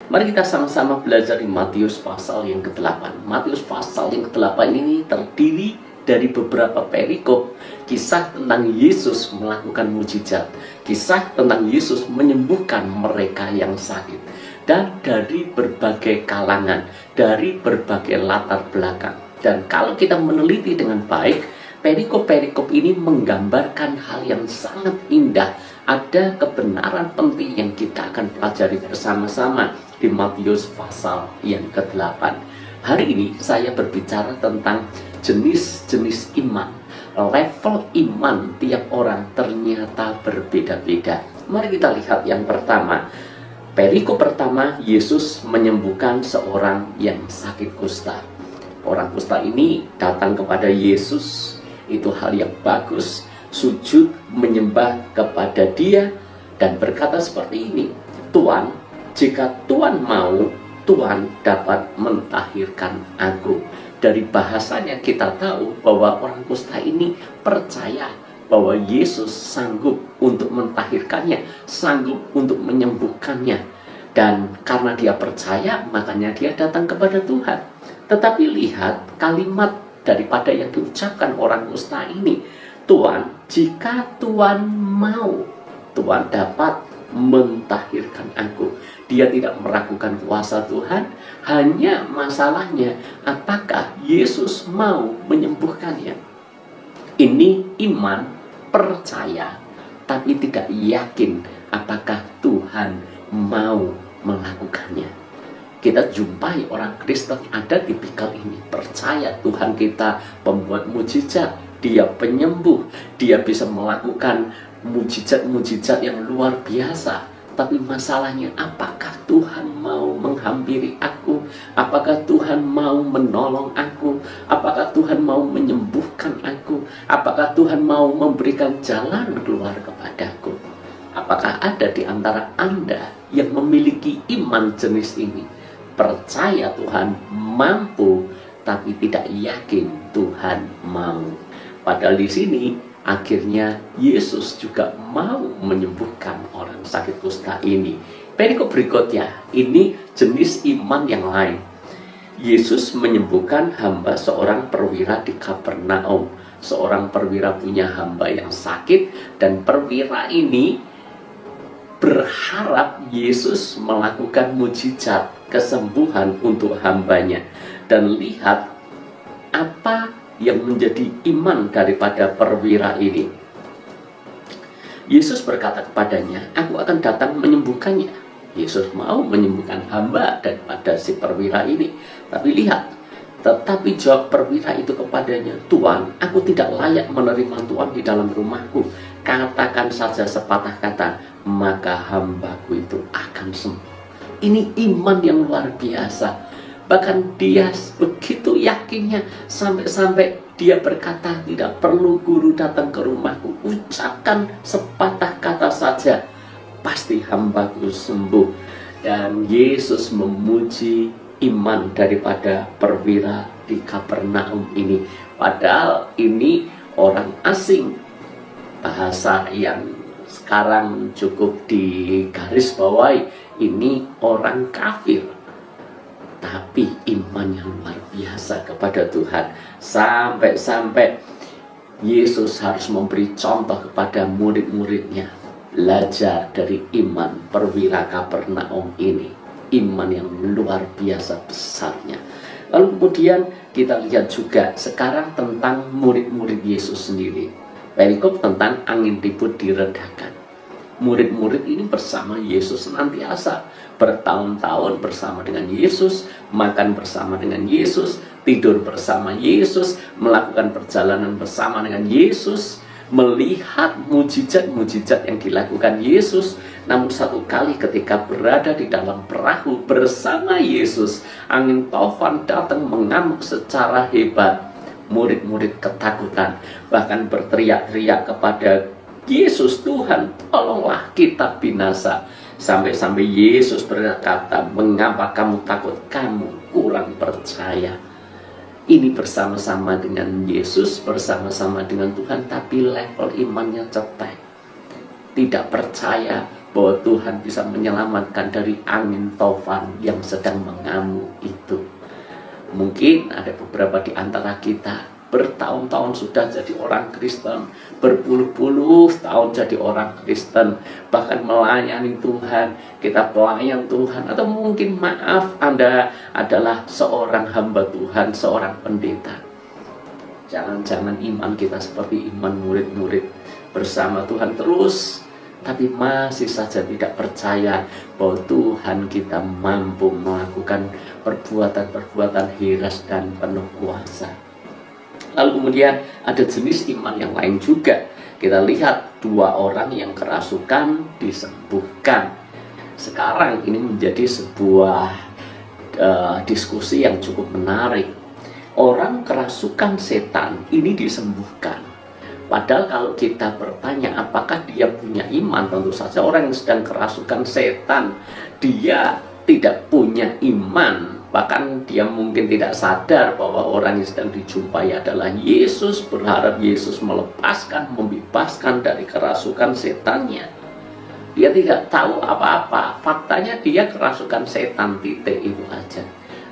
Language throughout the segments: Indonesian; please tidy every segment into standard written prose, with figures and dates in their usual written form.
Mari kita sama-sama belajar di Matius pasal yang ke-8. Matius pasal yang ke-8 ini terdiri dari beberapa perikop, kisah tentang Yesus melakukan mujizat, kisah tentang Yesus menyembuhkan mereka yang sakit, dan dari berbagai kalangan, dari berbagai latar belakang. Dan kalau kita meneliti dengan baik, perikop-perikop ini menggambarkan hal yang sangat indah. Ada kebenaran penting yang kita akan pelajari bersama-sama di Matius pasal yang ke-8. Hari ini saya berbicara tentang jenis-jenis iman. Level iman tiap orang ternyata berbeda-beda. Mari kita lihat yang pertama. Perikop pertama, Yesus menyembuhkan seorang yang sakit kusta. Orang kusta ini datang kepada Yesus. Itu hal yang bagus, sujud menyembah kepada Dia dan berkata seperti ini, Tuhan, jika Tuhan mau, Tuhan dapat mentahirkan aku. Dari bahasanya kita tahu bahwa orang kusta ini percaya bahwa Yesus sanggup untuk mentahirkannya, sanggup untuk menyembuhkannya. Dan karena dia percaya, makanya dia datang kepada Tuhan. Tetapi lihat kalimat daripada yang diucapkan orang kusta ini, Tuhan, jika Tuhan mau, Tuhan dapat mentahirkan aku. Dia tidak meragukan kuasa Tuhan, hanya masalahnya apakah Yesus mau menyembuhkannya. Ini iman percaya, tapi tidak yakin apakah Tuhan mau melakukannya. Kita jumpai orang Kristen ada tipikal ini, percaya Tuhan kita pembuat mujizat, Dia penyembuh, Dia bisa melakukan mujizat-mujizat yang luar biasa. Tapi masalahnya, apakah Tuhan mau menghampiri aku? Apakah Tuhan mau menolong aku? Apakah Tuhan mau menyembuhkan aku? Apakah Tuhan mau memberikan jalan keluar kepadaku? Apakah ada di antara Anda yang memiliki iman jenis ini? Percaya Tuhan mampu, tapi tidak yakin Tuhan mau. Padahal di sini akhirnya Yesus juga mau menyembuhkan orang sakit kusta ini. Perikop berikutnya, ini jenis iman yang lain. Yesus menyembuhkan hamba seorang perwira di Kapernaum. Seorang perwira punya hamba yang sakit, dan perwira ini berharap Yesus melakukan mujizat kesembuhan untuk hambanya. Dan lihat apa yang menjadi iman daripada perwira ini. Yesus berkata kepadanya, aku akan datang menyembuhkannya. Yesus mau menyembuhkan hamba daripada si perwira ini. Tapi lihat, tetapi jawab perwira itu kepadanya, Tuhan, aku tidak layak menerima Tuhan di dalam rumahku. Katakan saja sepatah kata, maka hambaku itu akan sembuh. Ini iman yang luar biasa. Bahkan dia begitu yakinnya, sampai-sampai dia berkata, tidak perlu guru datang ke rumahku, ucapkan sepatah kata saja, pasti hambaku sembuh. Dan Yesus memuji iman daripada perwira di Kapernaum ini. Padahal ini orang asing, bahasa yang sekarang cukup digarisbawahi, ini orang kafir. Tapi iman yang luar biasa kepada Tuhan. Sampai-sampai Yesus harus memberi contoh kepada murid-muridnya. Belajar dari iman perwira Kapernaum ini. Iman yang luar biasa besarnya. Lalu kemudian kita lihat juga sekarang tentang murid-murid Yesus sendiri. Perikop tentang angin ribut diredakan. Murid-murid ini bersama Yesus senantiasa, bertahun-tahun bersama dengan Yesus, makan bersama dengan Yesus, tidur bersama Yesus, melakukan perjalanan bersama dengan Yesus, melihat mujizat-mujizat yang dilakukan Yesus. Namun satu kali ketika berada di dalam perahu bersama Yesus, angin taufan datang mengamuk secara hebat. Murid-murid ketakutan, bahkan berteriak-teriak kepada Yesus, Tuhan, tolonglah kita binasa. Sampai-sampai Yesus berkata, mengapa kamu takut? Kamu kurang percaya. Ini bersama-sama dengan Yesus, bersama-sama dengan Tuhan, tapi level imannya cetek. Tidak percaya bahwa Tuhan bisa menyelamatkan dari angin taufan yang sedang mengamuk itu. Mungkin ada beberapa di antara kita bertahun-tahun sudah jadi orang Kristen, berpuluh-puluh tahun jadi orang Kristen, bahkan melayani Tuhan, kita pelayan Tuhan, atau mungkin maaf Anda adalah seorang hamba Tuhan, seorang pendeta. Jangan-jangan iman kita seperti iman murid-murid bersama Tuhan terus, tapi masih saja tidak percaya bahwa Tuhan kita mampu melakukan perbuatan-perbuatan heras dan penuh kuasa. Lalu kemudian ada jenis iman yang lain juga. Kita lihat 2 orang yang kerasukan disembuhkan. Sekarang ini menjadi sebuah diskusi yang cukup menarik. Orang kerasukan setan ini disembuhkan. Padahal kalau kita bertanya apakah dia punya iman, tentu saja orang yang sedang kerasukan setan, dia tidak punya iman. Bahkan dia mungkin tidak sadar bahwa orang yang sedang dijumpai adalah Yesus, berharap Yesus melepaskan, membebaskan dari kerasukan setannya. Dia tidak tahu apa-apa, faktanya dia kerasukan setan, titik, itu aja.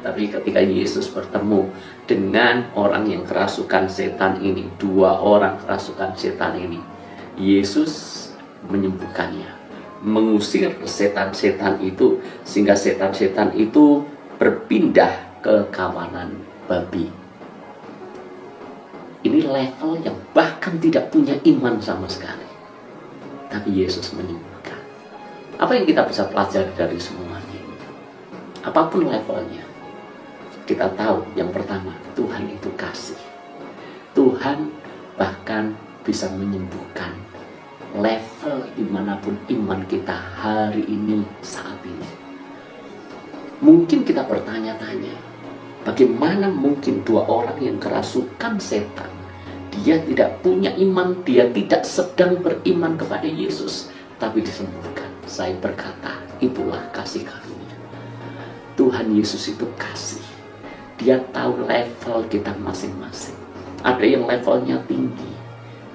Tapi ketika Yesus bertemu dengan orang yang kerasukan setan ini, 2 orang kerasukan setan ini, Yesus menyembuhkannya, mengusir setan-setan itu, sehingga setan-setan itu berpindah ke kawanan babi. Ini level yang bahkan tidak punya iman sama sekali, tapi Yesus menyembuhkan. Apa yang kita bisa pelajari dari semuanya ini? Apapun levelnya, kita tahu yang pertama, Tuhan itu kasih. Tuhan bahkan bisa menyembuhkan level dimanapun iman kita hari ini, saat ini. Mungkin kita bertanya-tanya, bagaimana mungkin 2 orang yang kerasukan setan, dia tidak punya iman, dia tidak sedang beriman kepada Yesus, tapi disembuhkan. Saya berkata, itulah kasih karunia. Tuhan Yesus itu kasih. Dia tahu level kita masing-masing. Ada yang levelnya tinggi,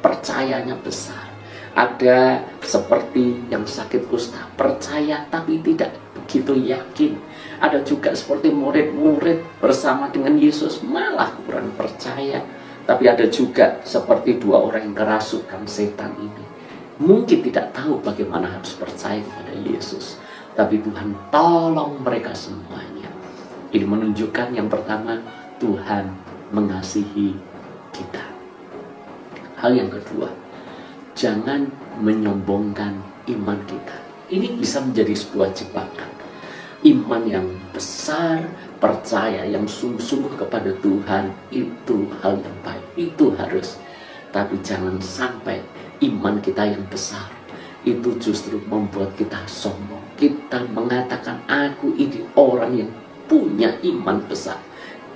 percayanya besar. Ada seperti yang sakit kusta, percaya tapi tidak begitu yakin. Ada juga seperti murid-murid bersama dengan Yesus, malah kurang percaya. Tapi ada juga seperti 2 orang yang kerasukan setan ini, mungkin tidak tahu bagaimana harus percaya kepada Yesus, tapi Tuhan tolong mereka semuanya. Ini menunjukkan yang pertama, Tuhan mengasihi kita. Hal yang kedua, jangan menyombongkan iman kita. Ini bisa menjadi sebuah jebakan. Iman yang besar, percaya yang sungguh-sungguh kepada Tuhan, itu hal yang baik, itu harus. Tapi jangan sampai iman kita yang besar itu justru membuat kita sombong. Kita mengatakan, aku ini orang yang punya iman besar,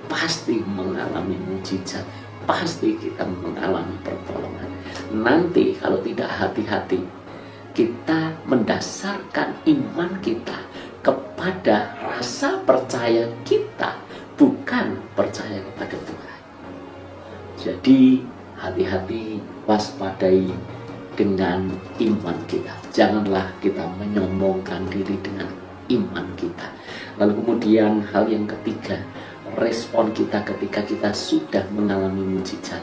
pasti mengalami mujizat, pasti kita mengalami pertolongan. Nanti kalau tidak hati-hati, kita mendasarkan iman kita kepada rasa percaya kita, bukan percaya kepada Tuhan. Jadi hati-hati, waspadai dengan iman kita. Janganlah kita menyombongkan diri dengan iman kita. Lalu kemudian hal yang ketiga, respon kita ketika kita sudah mengalami mujizat.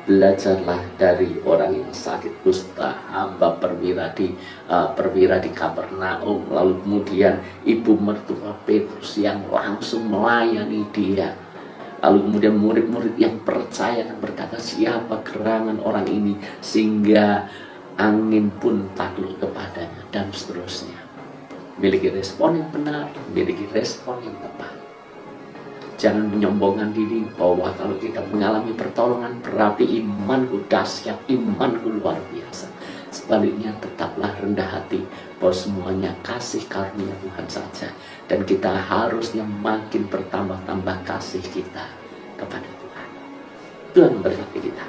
Belajarlah dari orang yang sakit kusta, hamba perwira di Kapernaum, lalu kemudian ibu mertua Petrus yang langsung melayani dia, lalu kemudian murid-murid yang percaya dan berkata, siapa gerangan orang ini sehingga angin pun takluk kepadanya, dan seterusnya. Miliki respon yang benar, miliki respon yang tepat. Jangan menyombongkan diri bahwa kalau kita mengalami pertolongan berarti imanku dahsyat, imanku luar biasa. Sebaliknya, tetaplah rendah hati bahwa semuanya kasih karunia Tuhan saja. Dan kita harusnya makin bertambah-tambah kasih kita kepada Tuhan. Tuhan memberkati kita.